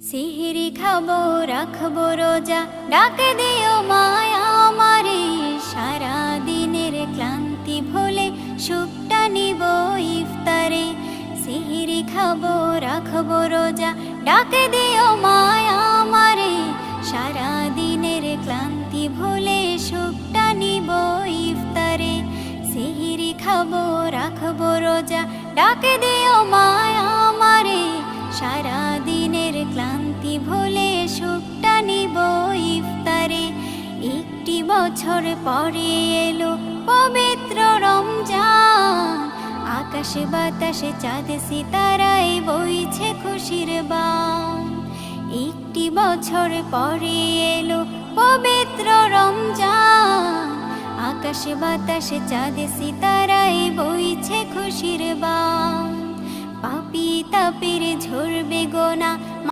সিহরি খাবো রাখবো রোজা, ডাকে দিও মায়া আমারে। সারা দিনের ক্লান্তি ভুলে সুখটা নিব ইফতারে। সিহরি খাবো রাখবো রোজা, ডাকে দিও মায়া আমারে। সারা দিনের ক্লান্তি ভুলে সুখটা নিব ইফতারে। সিহরি খাবো রাখবো রোজা, ডাকে দিও মায়া আমারে। সারা দিনের ক্লান্তি ভুলে সুখটা নিব ইফতারে। একটি বছর পরে এলো পবিত্র রমজান, আকাশে বাতাসে চাঁদ সিতারায় বইছে খুশির বান। একটি বছর পরে এলো পবিত্র রমজান, আকাশে বাতাসে চাঁদ সিতারায় বইছে খুশির বান। পাপী তাপের ঝরবে গোনা,